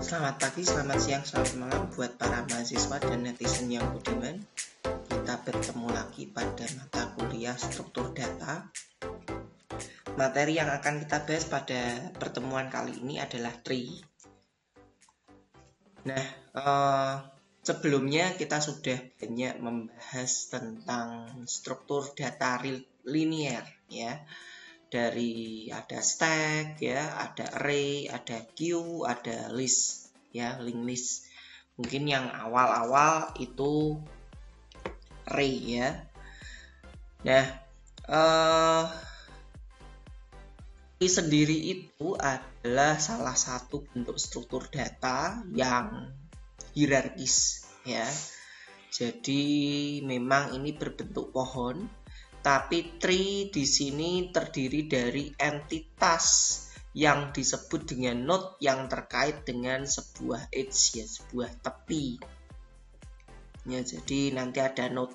Selamat pagi, selamat siang, selamat malam buat para mahasiswa dan netizen yang budiman. Kita bertemu lagi pada mata kuliah struktur data. Materi yang akan kita bahas pada pertemuan kali ini adalah tree. Nah, sebelumnya kita sudah banyak membahas tentang struktur data linear, ya. Dari ada stack, ya, ada array, ada queue, ada list, ya, linked list. Mungkin yang awal-awal itu array, ya. Nah, array sendiri itu adalah salah satu bentuk struktur data yang hierarkis, ya. Jadi memang ini berbentuk pohon, tapi tree di sini terdiri dari entitas yang disebut dengan node yang terkait dengan sebuah edge, ya, sebuah tepi. Ya, jadi nanti ada node.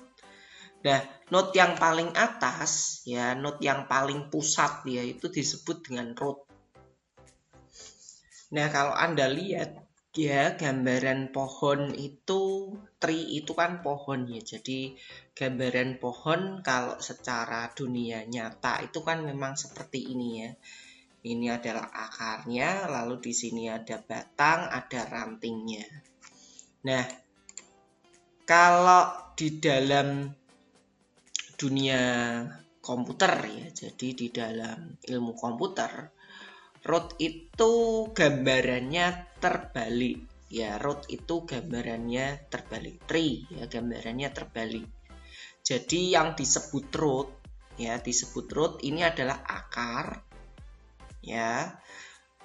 Nah, node yang paling atas, ya, node yang paling pusat, ya, itu disebut dengan root. Nah, kalau Anda lihat, ya, gambaran pohon itu, tree itu kan pohon, ya. Jadi gambaran pohon kalau secara dunia nyata itu kan memang seperti ini, ya. Ini adalah akarnya, lalu di sini ada batang, ada rantingnya. Nah, kalau di dalam dunia komputer, ya, jadi di dalam ilmu komputer, root itu gambarannya terbalik, ya. Root itu gambarannya terbalik, tree, ya, gambarannya terbalik. Jadi yang disebut root, ya, disebut root ini adalah akar, ya.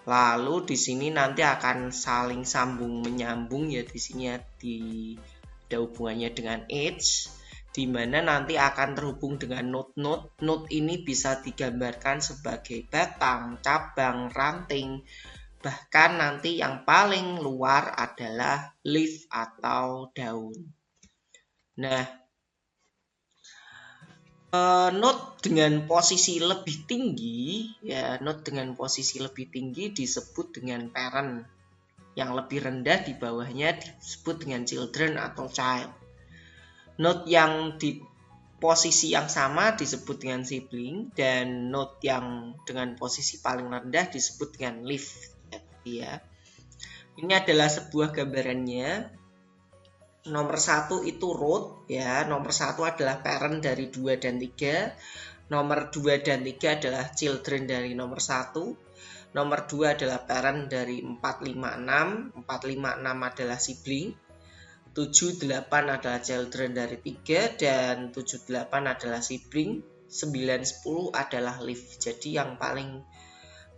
Lalu di sini nanti akan saling sambung menyambung, ya. Di sini ada hubungannya dengan edge, di mana nanti akan terhubung dengan node-node. Node ini bisa digambarkan sebagai batang, cabang, ranting, bahkan nanti yang paling luar adalah leaf atau daun. Nah, node dengan posisi lebih tinggi, ya, node dengan posisi lebih tinggi disebut dengan parent. Yang lebih rendah di bawahnya disebut dengan children atau child. Node yang di posisi yang sama disebut dengan sibling, dan node yang dengan posisi paling rendah disebut dengan leaf, ya. Ini adalah sebuah gambarannya. Nomor 1 itu root, ya. Nomor 1 adalah parent dari 2 dan 3. Nomor 2 dan 3 adalah children dari nomor 1. Nomor 2 adalah parent dari 4, 5, 6. 4, 5, 6 adalah sibling. 7, 8 adalah children dari 3, dan 7, 8 adalah sibling. 9, 10 adalah leaf. Jadi yang paling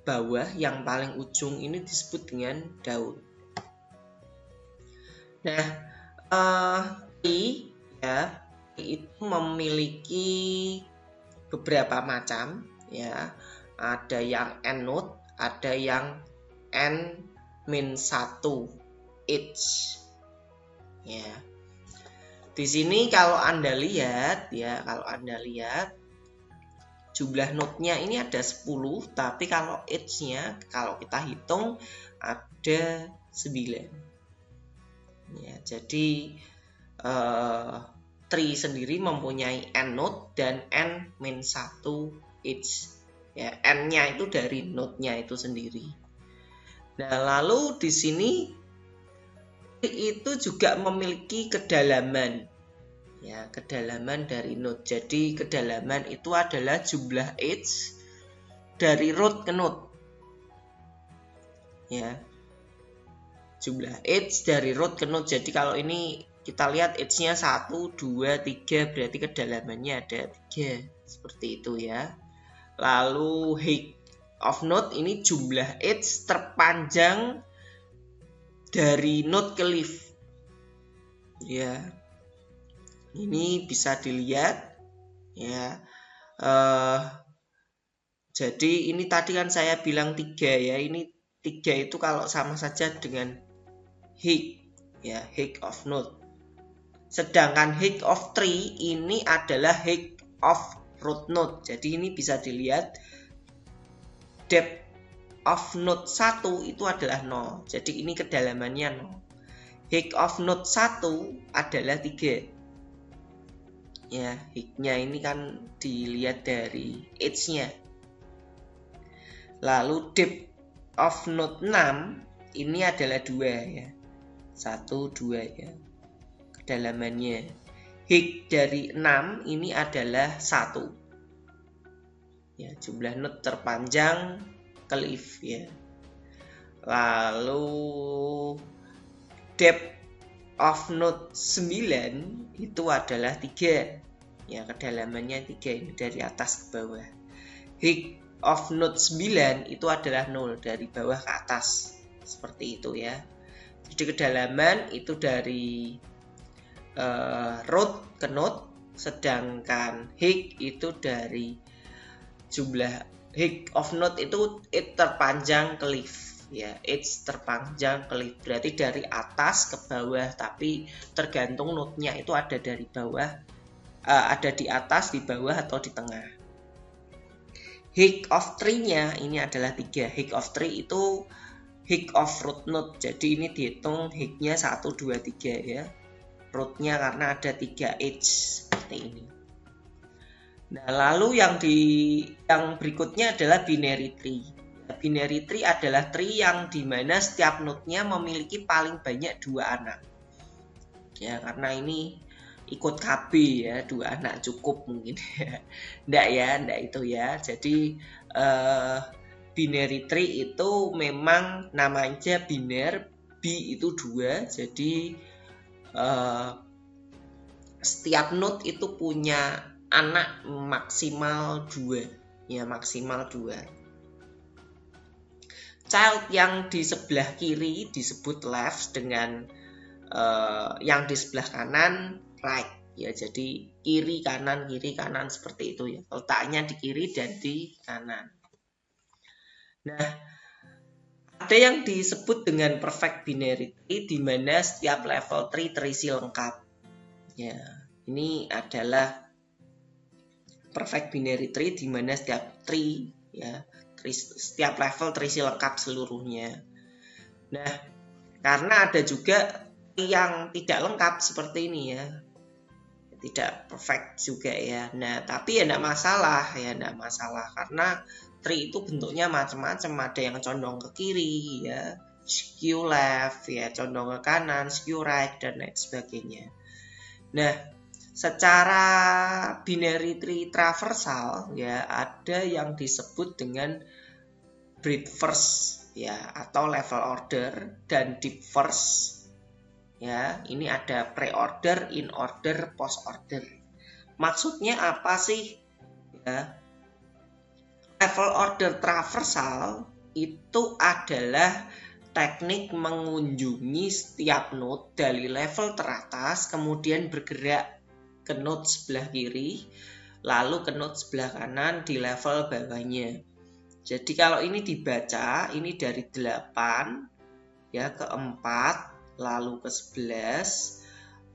bawah, yang paling ujung ini disebut dengan daun. Nah, tree, ya, itu memiliki beberapa macam, ya. Ada yang n node, ada yang n-1 edge. Ya. Di sini kalau Anda lihat, ya, kalau Anda lihat jumlah node-nya ini ada 10, tapi kalau edge-nya kalau kita hitung ada 9. Ya, jadi tree sendiri mempunyai n node dan n-1 edge. Ya, n-nya itu dari node-nya itu sendiri. Nah, lalu di sini itu juga memiliki kedalaman, ya, kedalaman dari node. Jadi kedalaman itu adalah jumlah edge dari root ke node, ya, jumlah edge dari root ke node. Jadi kalau ini kita lihat edge-nya 1, 2, 3, berarti kedalamannya ada 3, seperti itu, ya. Lalu height of node ini jumlah edge terpanjang dari node ke leaf, ya. Ini bisa dilihat, ya. Jadi ini tadi kan saya bilang 3, ya. Ini 3 itu kalau sama saja dengan height, ya, height of node. Sedangkan height of tree ini adalah height of root node. Jadi ini bisa dilihat depth of node 1 itu adalah 0. Jadi ini kedalamannya 0. Height of node 1 adalah 3. Ya, height-nya ini kan dilihat dari edge-nya. Lalu depth of node 6 ini adalah 2 ya. 1, 2 ya. Kedalamannya. Height dari 6 ini adalah 1. Ya, jumlah node terpanjang cliff ya. Lalu depth of node 9 itu adalah 3. Ya, kedalamannya 3 ini dari atas ke bawah. Height of node 9 itu adalah 0 dari bawah ke atas. Seperti itu ya. Jadi kedalaman itu dari root ke node, sedangkan height itu dari jumlah height of node itu terpanjang cliff ya, edge terpanjang cliff, berarti dari atas ke bawah, tapi tergantung node-nya itu ada dari bawah, ada di atas, di bawah, atau di tengah. Height of tree-nya ini adalah 3. Height of tree itu height of root node, jadi ini dihitung height-nya 1, 2, 3 ya, root-nya karena ada 3 edge seperti ini. Nah, lalu yang berikutnya adalah binary tree. Binary tree adalah tree yang dimana setiap node-nya memiliki paling banyak 2 anak. Ya, karena ini ikut KB ya, 2 anak cukup mungkin. Nggak itu ya. Jadi binary tree itu memang namanya biner, B itu 2. Jadi setiap node itu punya anak maksimal 2 ya, maksimal 2. Child yang di sebelah kiri disebut left, dengan yang di sebelah kanan right ya. Jadi kiri kanan seperti itu ya, letaknya di kiri dan di kanan. Nah, ada yang disebut dengan perfect binary tree, di mana setiap level tree terisi lengkap ya. Ini adalah perfect binary tree, di mana setiap tree ya, setiap level terisi lengkap seluruhnya. Nah, karena ada juga yang tidak lengkap seperti ini ya, tidak perfect juga ya. Nah, tapi ya enggak masalah karena tree itu bentuknya macam-macam, ada yang condong ke kiri ya, skew left ya, condong ke kanan, skew right, dan lain sebagainya. Nah, secara binary tree traversal ya, ada yang disebut dengan breadth first ya, atau level order, dan deep first ya. Ini ada pre-order, in order, post order. Maksudnya apa sih ya? Level order traversal itu adalah teknik mengunjungi setiap node dari level teratas, kemudian bergerak ke node sebelah kiri, lalu ke node sebelah kanan di level bawahnya. Jadi kalau ini dibaca, ini dari 8 ya ke 4, lalu ke 11,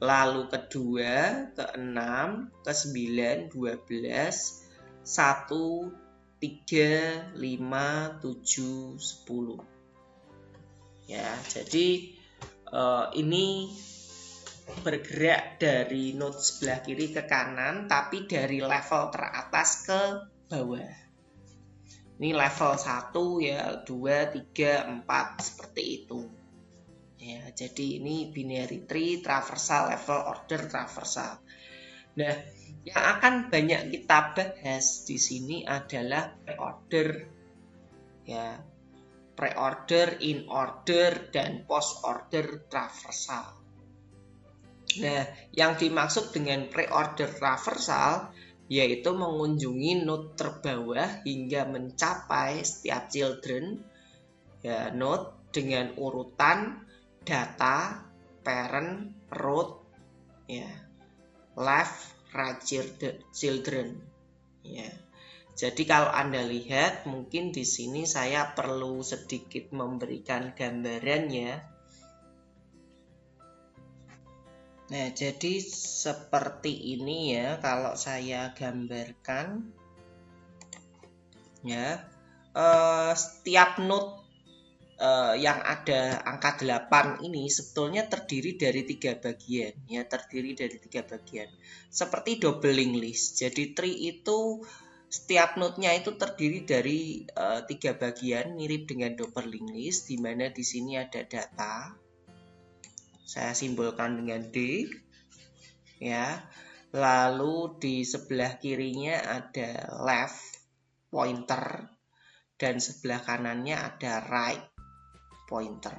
lalu ke 2, ke 6, ke 9, 12, 1, 3, 5, 7, 10 ya. Jadi ini bergerak dari node sebelah kiri ke kanan, tapi dari level teratas ke bawah. Ini level 1 ya, 2, 3, 4 seperti itu ya. Jadi ini binary tree traversal, level order traversal. Nah, yang akan banyak kita bahas di sini adalah pre-order ya, pre-order, in order, dan post order traversal. Nah, yang dimaksud dengan pre-order traversal yaitu mengunjungi node terbawah hingga mencapai setiap children ya, node dengan urutan data parent, root ya, left, right children ya. Jadi kalau Anda lihat, mungkin di sini saya perlu sedikit memberikan gambarannya. Nah, jadi seperti ini ya kalau saya gambarkan ya. setiap node yang ada angka 8 ini sebetulnya terdiri dari 3 bagian, ya, terdiri dari 3 bagian. Seperti double linked list. Jadi tree itu setiap node-nya itu terdiri dari 3 bagian, mirip dengan double linked list, di mana di sini ada data. Saya simbolkan dengan D, ya. Lalu di sebelah kirinya ada left pointer dan sebelah kanannya ada right pointer,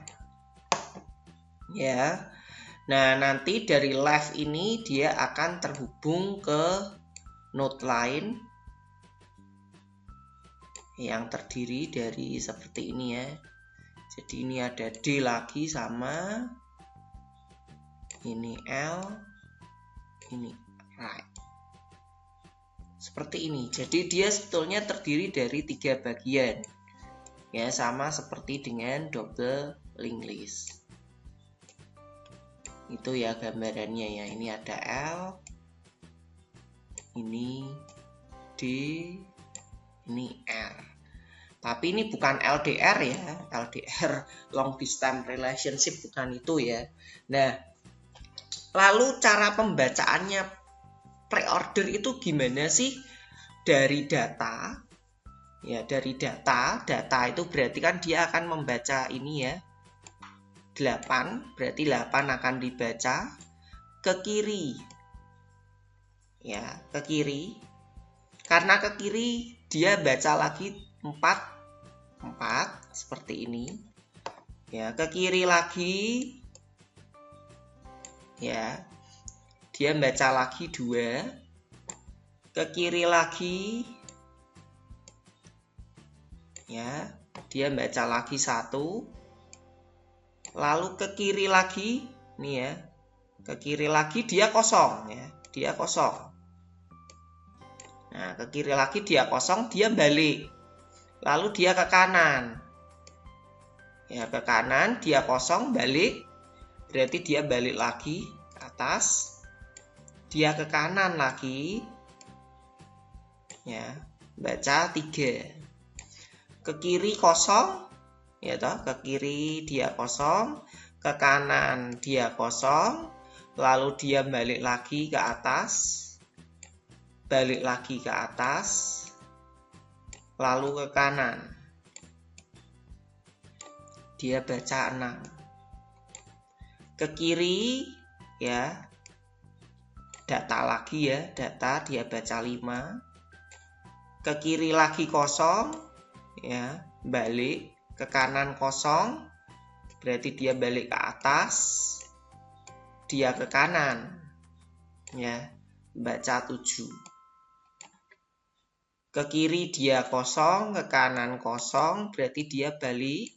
ya. Nah, nanti dari left ini dia akan terhubung ke node lain yang terdiri dari seperti ini, ya. Jadi ini ada D lagi sama ini L, ini right, seperti ini. Jadi dia sebetulnya terdiri dari 3 bagian, ya, sama seperti dengan double linked list. Itu ya gambarannya, ya. Ini ada L, ini D, ini R. Tapi ini bukan LDR, ya. LDR long distance relationship, bukan itu, ya. Nah, lalu cara pembacaannya pre-order itu gimana sih? Dari data, ya, dari data itu berarti kan dia akan membaca ini, ya, 8, berarti 8 akan dibaca ke kiri, ya, ke kiri. Karena ke kiri dia baca lagi 4 seperti ini, ya. Ke kiri lagi, ya, dia baca lagi 2, ke kiri lagi, ya, dia baca lagi 1, lalu ke kiri lagi, nih, ya, ke kiri lagi dia kosong, ya, dia kosong. Nah, ke kiri lagi dia kosong, dia balik, lalu dia ke kanan, ya, ke kanan dia kosong, balik, berarti dia balik lagi ke atas, dia ke kanan lagi, ya, baca 3, ke kiri kosong, ya toh, ke kiri dia kosong, ke kanan dia kosong, lalu dia balik lagi ke atas, balik lagi ke atas, lalu ke kanan, dia baca 6, ke kiri, ya, data lagi, ya, data dia baca 5, ke kiri lagi kosong, ya, balik, ke kanan kosong, berarti dia balik ke atas, dia ke kanan, ya, baca 7, ke kiri dia kosong, ke kanan kosong, berarti dia balik,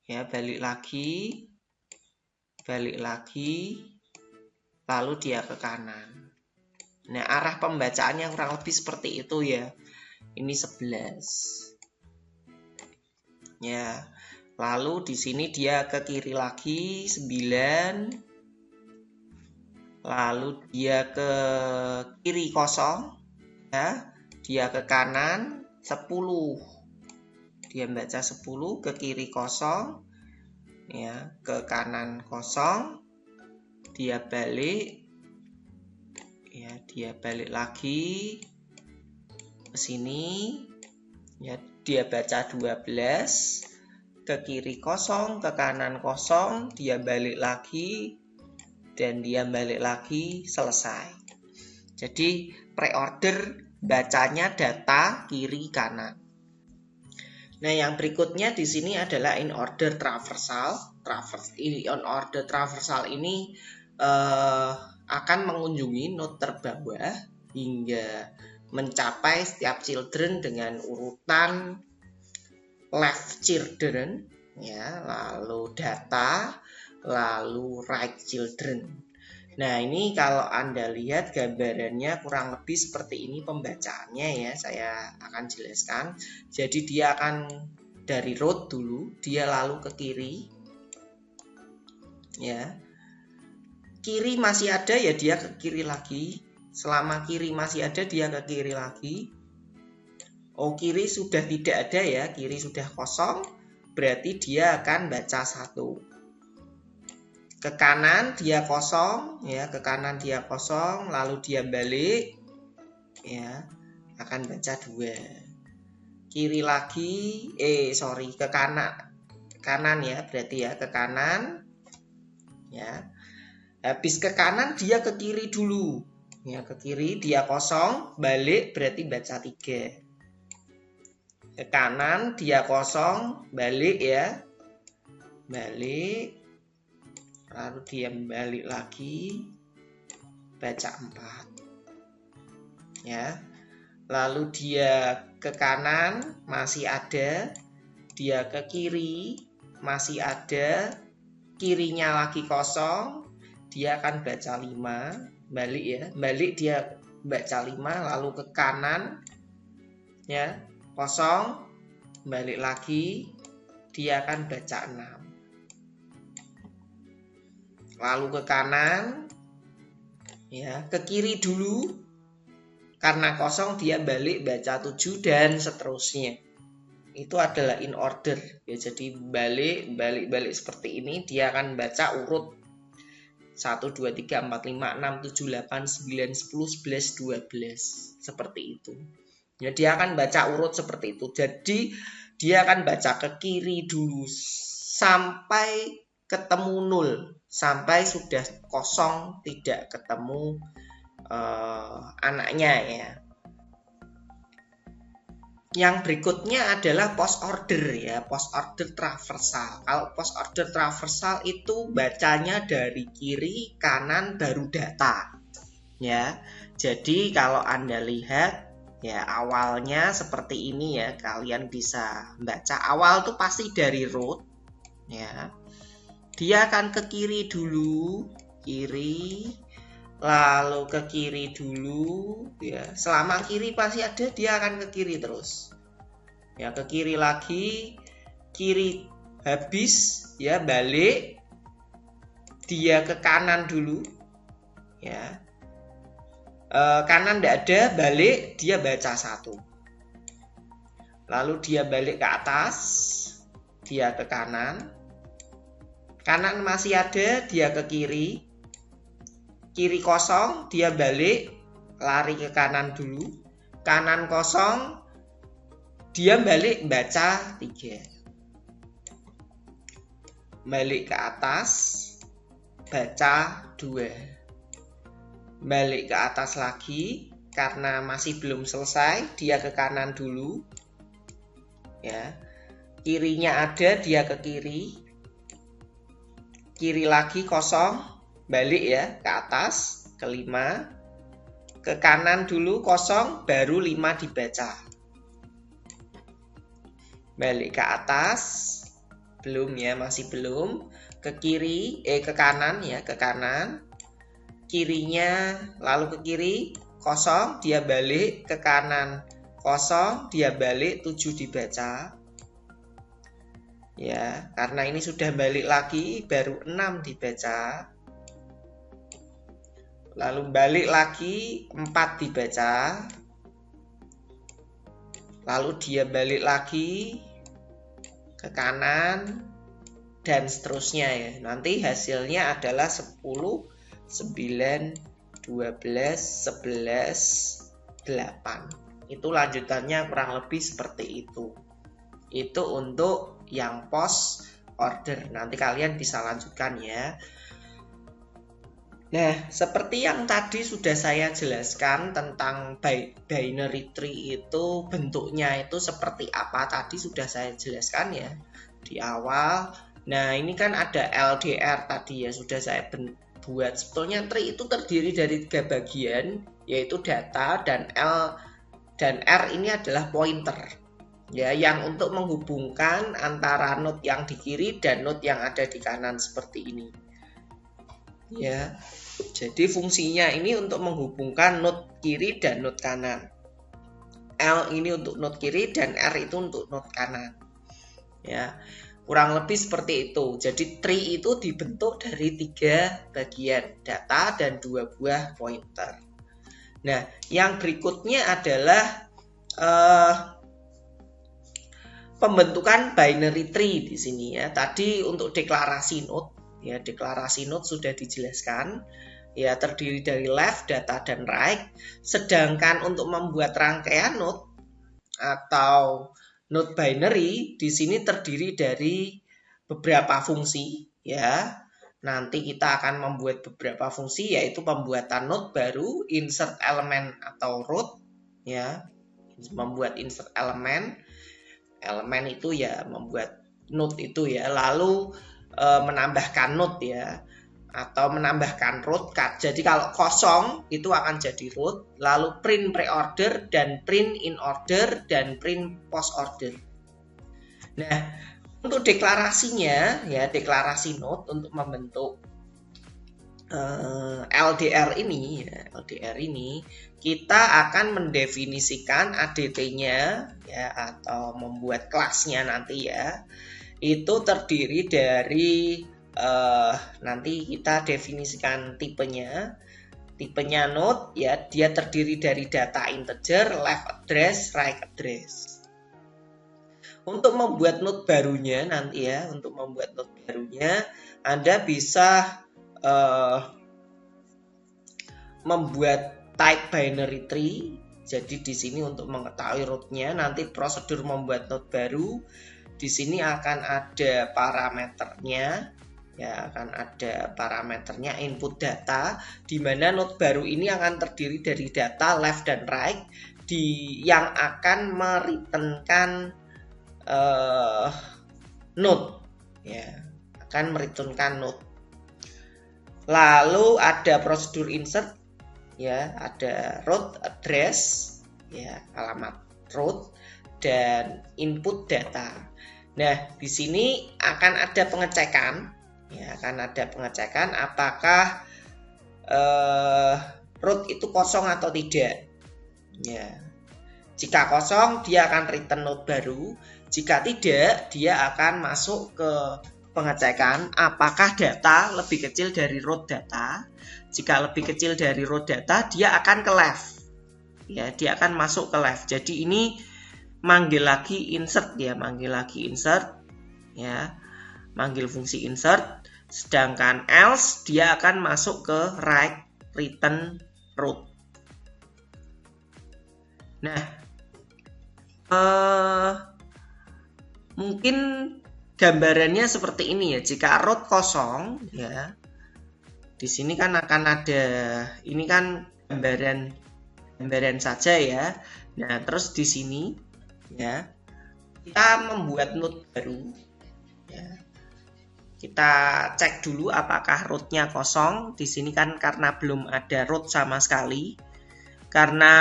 ya, balik lagi, lalu dia ke kanan. Nah, arah pembacaannya kurang lebih seperti itu, ya. Ini 11, ya. Lalu di sini dia ke kiri lagi 9, lalu dia ke kiri kosong, ya, dia ke kanan 10, dia baca 10, ke kiri kosong, ya, ke kanan kosong, dia balik, ya, dia balik lagi ke sini, ya, dia baca 12, ke kiri kosong, ke kanan kosong, dia balik lagi, dan dia balik lagi, selesai. Jadi pre-order bacanya data kiri kanan. Nah, yang berikutnya di sini adalah in order traversal. In order traversal ini akan mengunjungi node terbawah hingga mencapai setiap children dengan urutan left children, ya, lalu data, lalu right children. Nah, ini kalau Anda lihat gambarannya kurang lebih seperti ini pembacaannya, ya. Saya akan jelaskan. Jadi dia akan dari root dulu, dia lalu ke kiri, ya. Kiri masih ada, ya, dia ke kiri lagi. Selama kiri masih ada, dia ke kiri lagi. Oh, kiri sudah tidak ada ya, kiri sudah kosong, berarti dia akan baca 1. Ke kanan dia kosong, ya, ke kanan dia kosong, lalu dia balik, ya, akan baca 2. Kiri lagi, ke kanan ya, berarti ya, ke kanan, ya. Habis ke kanan dia ke kiri dulu, ya, ke kiri dia kosong, balik berarti baca 3. Ke kanan dia kosong, balik ya, balik, lalu dia balik lagi, baca 4, ya. Lalu dia ke kanan masih ada, dia ke kiri masih ada, kirinya lagi kosong, dia akan baca 5, balik ya, balik dia baca 5, lalu ke kanan, ya, kosong, balik lagi, dia akan baca 6. Lalu ke kanan, ya, ke kiri dulu, karena kosong dia balik baca 7 dan seterusnya. Itu adalah in order, ya, jadi balik seperti ini, dia akan baca urut 1, 2, 3, 4, 5, 6, 7, 8, 9, 10, 11, 12. Seperti itu. Ya, dia akan baca urut seperti itu. Jadi dia akan baca ke kiri dulu sampai ketemu 0. Sampai sudah kosong, tidak ketemu anaknya ya. Yang berikutnya adalah post order ya, post order traversal. Kalau post order traversal itu bacanya dari kiri kanan baru data. Ya. Jadi kalau Anda lihat ya awalnya seperti ini ya, kalian bisa baca awal tuh pasti dari root ya. Dia akan ke kiri dulu, kiri, lalu ke kiri dulu ya, selama kiri pasti ada dia akan ke kiri terus ya, ke kiri lagi, kiri habis ya, balik dia ke kanan dulu ya, kanan tidak ada, balik dia baca 1, lalu dia balik ke atas, dia ke kanan, kanan masih ada dia ke kiri, kiri kosong, dia balik, lari ke kanan dulu, kanan kosong, dia balik baca 3, balik ke atas, baca 2, balik ke atas lagi, karena masih belum selesai, dia ke kanan dulu, ya, kirinya ada, dia ke kiri, kiri lagi kosong, balik ya ke atas, ke 5, ke kanan dulu kosong, baru 5 dibaca, balik ke atas, belum ya, masih belum, ke kiri, ke kanan ya, ke kanan, kirinya, lalu ke kiri, kosong, dia balik, ke kanan, kosong, dia balik, 7 dibaca, ya, karena ini sudah balik lagi, baru 6 dibaca, lalu balik lagi 4 dibaca, lalu dia balik lagi ke kanan dan seterusnya ya. Nanti hasilnya adalah 10, 9, 12, 11, 8. Itu lanjutannya kurang lebih seperti itu. Itu untuk yang post order. Nanti kalian bisa lanjutkan ya. Nah, seperti yang tadi sudah saya jelaskan tentang binary tree itu bentuknya itu seperti apa, tadi sudah saya jelaskan ya di awal. Nah, ini kan ada LDR tadi ya, sudah saya buat. Sebetulnya tree itu terdiri dari 3 bagian, yaitu data dan L dan R ini adalah pointer. Ya, yang untuk menghubungkan antara node yang di kiri dan node yang ada di kanan seperti ini. Ya, jadi fungsinya ini untuk menghubungkan node kiri dan node kanan. L ini untuk node kiri dan R itu untuk node kanan. Ya, kurang lebih seperti itu. Jadi tree itu dibentuk dari 3 bagian, data dan 2 buah pointer. Nah, yang berikutnya adalah pembentukan binary tree di sini ya. Tadi untuk deklarasi node ya, deklarasi node sudah dijelaskan ya, terdiri dari left, data, dan right. Sedangkan untuk membuat rangkaian node atau node binary di sini terdiri dari beberapa fungsi ya. Nanti kita akan membuat beberapa fungsi, yaitu pembuatan node baru, insert elemen atau root ya. Membuat insert elemen itu ya membuat node itu ya, lalu menambahkan node ya, atau menambahkan root cut. Jadi kalau kosong itu akan jadi root, lalu print pre-order dan print in order dan print post order. Nah, untuk deklarasinya ya, deklarasi node untuk membentuk LDR ini ya, LDR ini kita akan mendefinisikan ADT-nya ya, atau membuat kelasnya nanti ya. Itu terdiri dari nanti kita definisikan tipenya. Tipenya node ya, dia terdiri dari data integer, left address, right address. Untuk membuat node barunya nanti ya, untuk membuat node barunya Anda bisa membuat type binary tree. Jadi di sini untuk mengetahui rootnya, nanti prosedur membuat node baru di sini akan ada parameternya ya, akan ada parameternya input data, di mana node baru ini akan terdiri dari data left dan right yang akan mereturnkan node ya, akan mereturnkan node. Lalu ada prosedur insert ya, ada root address ya, alamat root, dan input data. Nah, di sini akan ada pengecekan ya, akan ada pengecekan apakah root itu kosong atau tidak ya. Jika kosong, dia akan return node baru. Jika tidak, dia akan masuk ke pengecekan apakah data lebih kecil dari root data. Jika lebih kecil dari root data, dia akan ke left ya, dia akan masuk ke left. Jadi ini manggil lagi insert ya, manggil lagi insert ya, manggil fungsi insert. Sedangkan else dia akan masuk ke right, return root. Nah, mungkin gambarannya seperti ini ya. Jika root kosong ya, di sini kan akan ada, ini kan gambaran saja ya. Nah, terus di sini ya, kita membuat node baru ya. Kita cek dulu apakah rootnya kosong. Di sini kan karena belum ada root sama sekali, karena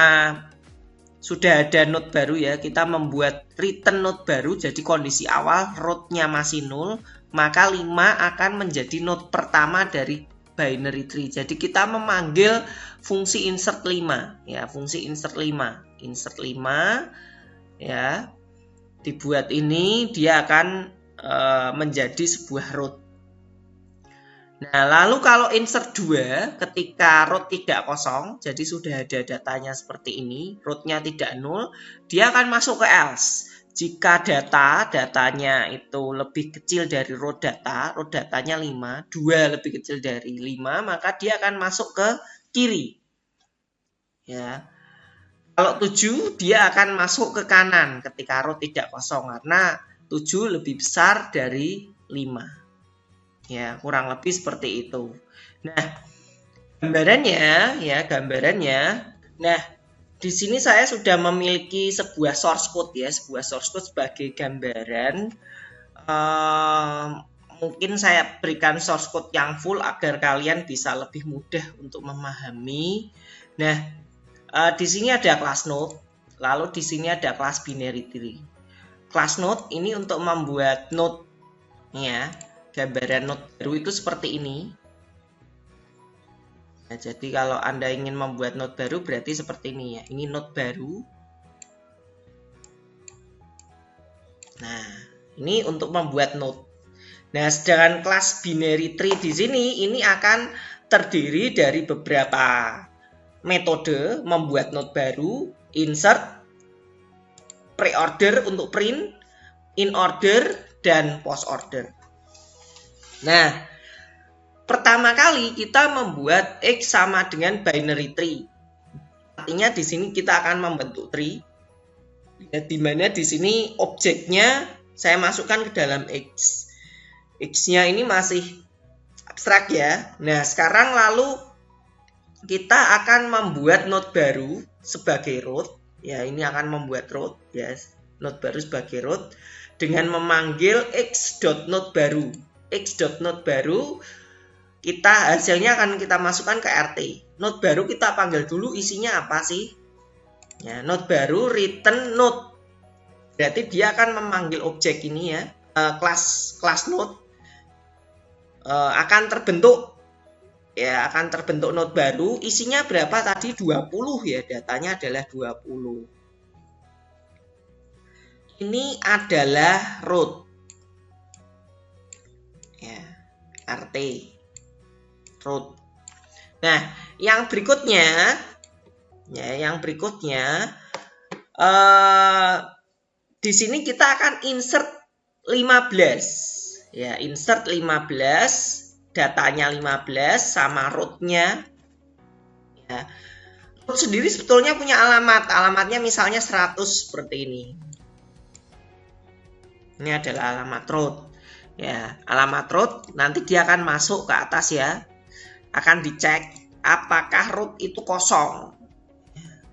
sudah ada node baru ya, kita membuat return node baru. Jadi kondisi awal rootnya masih 0, maka 5 akan menjadi node pertama dari binary tree. Jadi kita memanggil fungsi insert 5 ya, fungsi insert 5. Insert 5 ya, dibuat ini dia akan menjadi sebuah root. Nah, lalu kalau insert 2 ketika root tidak kosong, jadi sudah ada datanya seperti ini, rootnya tidak 0, dia akan masuk ke else. Jika datanya itu lebih kecil dari root datanya 5, 2 lebih kecil dari 5, maka dia akan masuk ke kiri. Ya. Kalau 7, dia akan masuk ke kanan ketika root tidak kosong, karena 7 lebih besar dari 5. Ya, kurang lebih seperti itu. Nah, gambarannya ya, gambarannya. Nah, di sini saya sudah memiliki sebuah source code ya, sebuah source code sebagai gambaran. Mungkin saya berikan source code yang full agar kalian bisa lebih mudah untuk memahami. Nah, di sini ada class node, lalu di sini ada class binary tree. Class node ini untuk membuat node ya. Gambaran node baru itu seperti ini. Nah, jadi kalau Anda ingin membuat node baru berarti seperti ini ya. Ini node baru. Nah, ini untuk membuat node. Nah, sedangkan kelas binary tree di sini ini akan terdiri dari beberapa metode membuat node baru, insert, pre-order untuk print, in order dan post order. Nah, pertama kali kita membuat X sama dengan binary tree. Artinya di sini kita akan membentuk tree, ya, di mana di sini objeknya saya masukkan ke dalam X. X-nya ini masih abstrak ya. Nah, sekarang lalu kita akan membuat node baru sebagai root. Ya, ini akan membuat root ya, node baru sebagai root dengan memanggil x.node baru. X.node baru kita hasilnya akan kita masukkan ke RT. Node baru kita panggil dulu isinya apa sih? Ya, node baru return node. Berarti dia akan memanggil objek ini ya, kelas node akan terbentuk ya, akan terbentuk node baru. Isinya berapa tadi? 20 ya, datanya adalah 20. Ini adalah root ya, RT root. Nah, yang berikutnya di sini kita akan insert 15 ya, insert 15, datanya 15 sama rootnya ya. Root sendiri sebetulnya punya alamatnya misalnya 100 seperti ini. Ini adalah alamat root ya, alamat root. Nanti dia akan masuk ke atas ya, akan dicek apakah root itu kosong.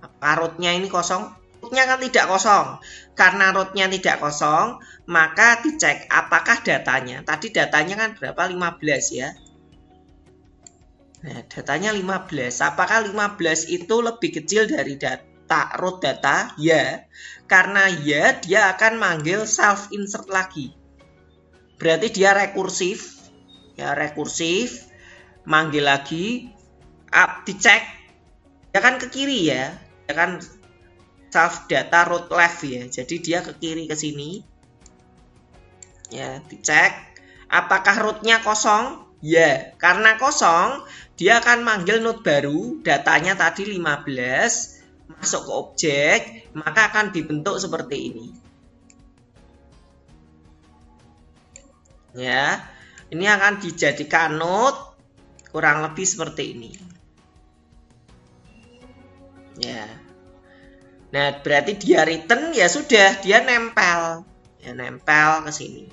Apakah rootnya ini kosong? Rootnya kan tidak kosong. Karena rootnya tidak kosong, maka dicek apakah datanya. Tadi datanya kan berapa? 15 ya. Nah, datanya 15. Apakah 15 itu lebih kecil dari data root data? Ya. Karena ya, dia akan manggil self insert lagi. Berarti dia rekursif. Ya, rekursif. Manggil lagi, dicek. Dia kan ke kiri ya. Dia kan self data root left ya. Jadi dia ke kiri ke sini. Ya, dicek apakah rootnya kosong? Ya, karena kosong, dia akan manggil node baru, datanya tadi 15, masuk ke objek, maka akan dibentuk seperti ini. Ya, ini akan dijadikan node kurang lebih seperti ini. Ya. Nah, berarti dia return ya sudah, dia nempel. Ya, nempel ke sini.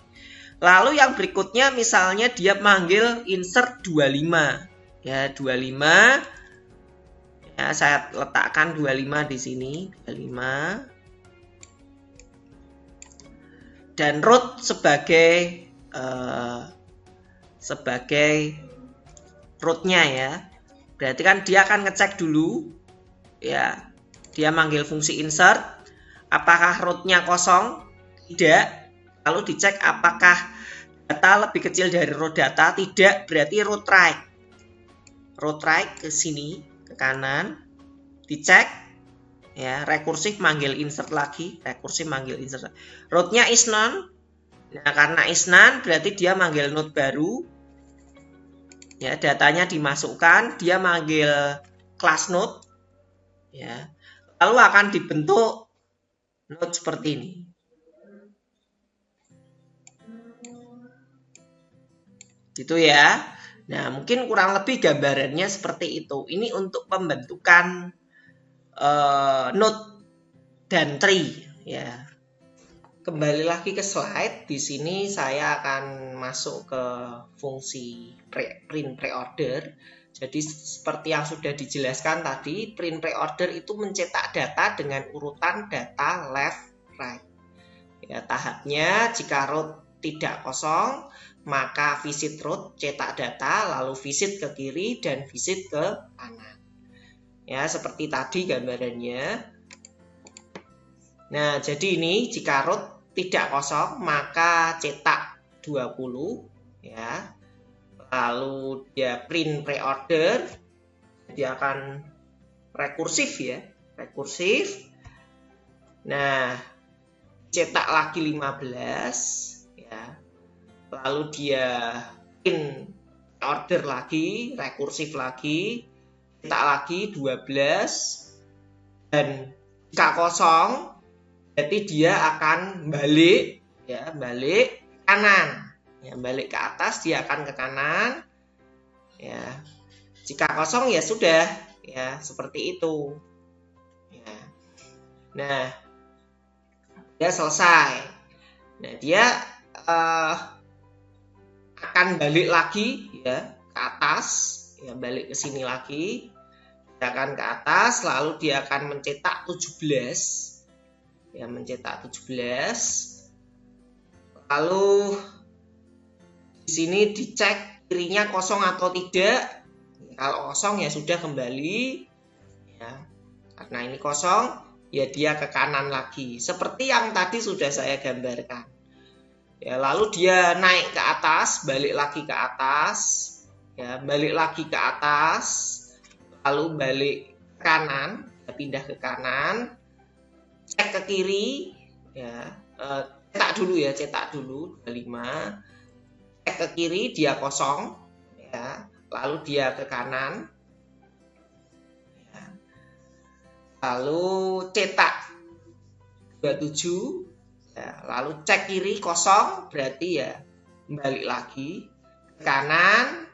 Lalu yang berikutnya misalnya dia manggil insert 25. Ya, 25. Ya, saya letakkan 25 di sini, 25. Dan root sebagai rootnya ya. Berarti kan dia akan ngecek dulu ya. Dia manggil fungsi insert, apakah rootnya kosong? Tidak. Lalu dicek apakah data lebih kecil dari root data? Tidak, berarti root right. Root right ke sini, ke kanan. Dicek ya, rekursif manggil insert lagi, rekursif manggil insert. Rootnya is none. Nah, karena is none berarti dia manggil node baru. Ya, datanya dimasukkan, dia manggil class node. Ya. Lalu akan dibentuk node seperti ini. Gitu ya. Nah, mungkin kurang lebih gambarannya seperti itu. Ini untuk pembentukan node dan tree ya. Kembali lagi ke slide. Di sini saya akan masuk ke fungsi print preorder. Jadi seperti yang sudah dijelaskan tadi, print preorder itu mencetak data dengan urutan data left right. Ya, tahapnya jika root tidak kosong, maka visit root cetak data, lalu visit ke kiri dan visit ke kanan. Ya, seperti tadi gambarannya. Nah, jadi ini jika root tidak kosong, maka cetak 20 ya. Lalu dia print preorder, dia akan rekursif ya, rekursif. Nah, cetak lagi 15 ya. Lalu dia print order lagi, rekursif lagi, cetak lagi 12, dan jika kosong berarti dia akan balik ya balik kanan. Ya, balik ke atas dia akan ke kanan. Ya. Jika kosong ya sudah, ya seperti itu. Ya. Nah, dia selesai. Nah, dia akan balik lagi ya ke atas, ya balik ke sini lagi. Dia akan ke atas, lalu dia akan mencetak 17. Ya, mencetak 17. Lalu di sini dicek kirinya kosong atau tidak. Kalau kosong ya sudah kembali. Ya. Karena ini kosong, ya dia ke kanan lagi. Seperti yang tadi sudah saya gambarkan. Ya, lalu dia naik ke atas, balik lagi ke atas, ya, balik lagi ke atas, lalu balik ke kanan, ya, pindah ke kanan, cek ke kiri, ya, cetak dulu 25, cek ke kiri dia kosong, ya, lalu dia ke kanan, ya, lalu cetak 27. Ya, lalu cek kiri kosong, berarti ya balik lagi ke kanan,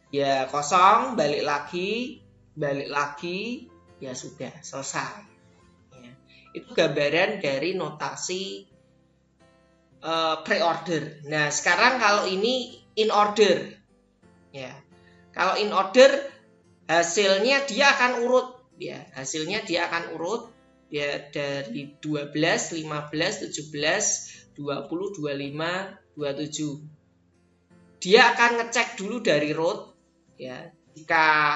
ya kosong, balik lagi, ya sudah selesai. Ya, itu gambaran dari notasi pre-order. Nah, sekarang kalau ini in order, ya kalau in order hasilnya dia akan urut, ya hasilnya dia akan urut. Ya dari 12, 15, 17, 20, 25, 27. Dia akan ngecek dulu dari root, ya. Jika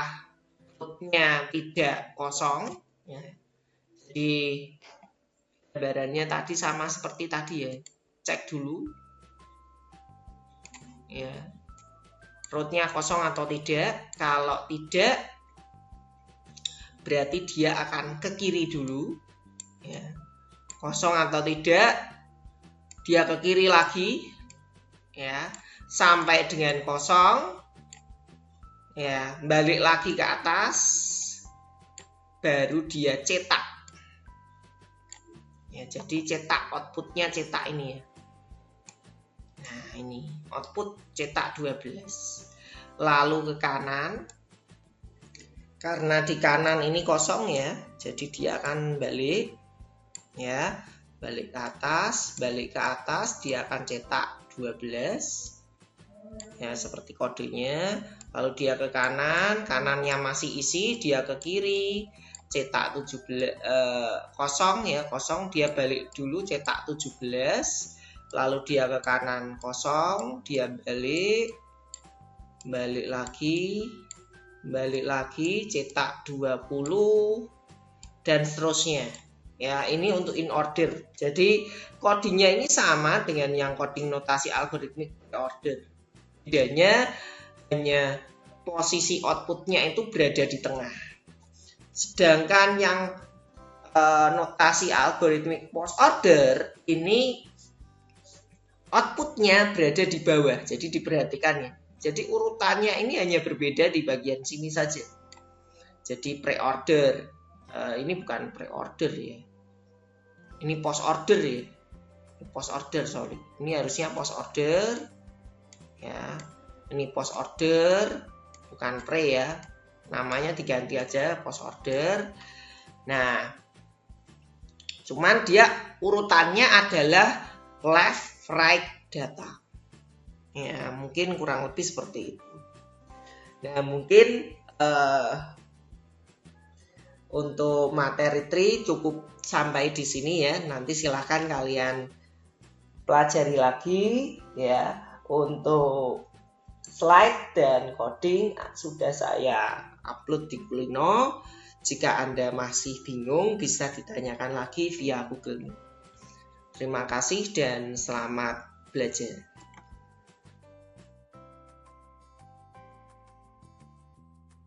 rootnya tidak kosong, ya. Jadi gambarannya tadi sama seperti tadi ya. Cek dulu. Ya. Rootnya kosong atau tidak. Kalau tidak, berarti dia akan ke kiri dulu. Ya. Kosong atau tidak, dia ke kiri lagi, ya sampai dengan kosong, ya balik lagi ke atas, baru dia cetak. Ya, jadi cetak outputnya cetak ini ya. Nah ini output cetak 12. Lalu ke kanan, karena di kanan ini kosong ya, jadi dia akan balik. Ya, balik ke atas, dia akan cetak 12. Ya, seperti kodenya. Lalu dia ke kanan, kanannya masih isi, dia ke kiri, cetak 17 kosong ya, kosong, dia balik dulu cetak 17. Lalu dia ke kanan kosong, dia balik lagi, cetak 20 dan seterusnya. Ya, ini untuk in order. Jadi codingnya ini sama dengan yang coding notasi algoritmik order. Bedanya hanya posisi outputnya itu berada di tengah. Sedangkan yang notasi algoritmik post order ini outputnya berada di bawah. Jadi diperhatikan ya. Jadi urutannya ini hanya berbeda di bagian sini saja. Jadi pre-order. Ini bukan pre-order ya. Ini post order ya. Post order, sorry. Ini harusnya post order. Ya. Ini post order, bukan pre ya. Namanya diganti aja post order. Nah, cuman dia urutannya adalah left right data. Ya, mungkin kurang lebih seperti itu. Nah, mungkin untuk materi tree cukup sampai di sini ya. Nanti silahkan kalian pelajari lagi ya. Untuk slide dan coding sudah saya upload di Kulino. Jika Anda masih bingung bisa ditanyakan lagi via Google. Terima kasih dan selamat belajar.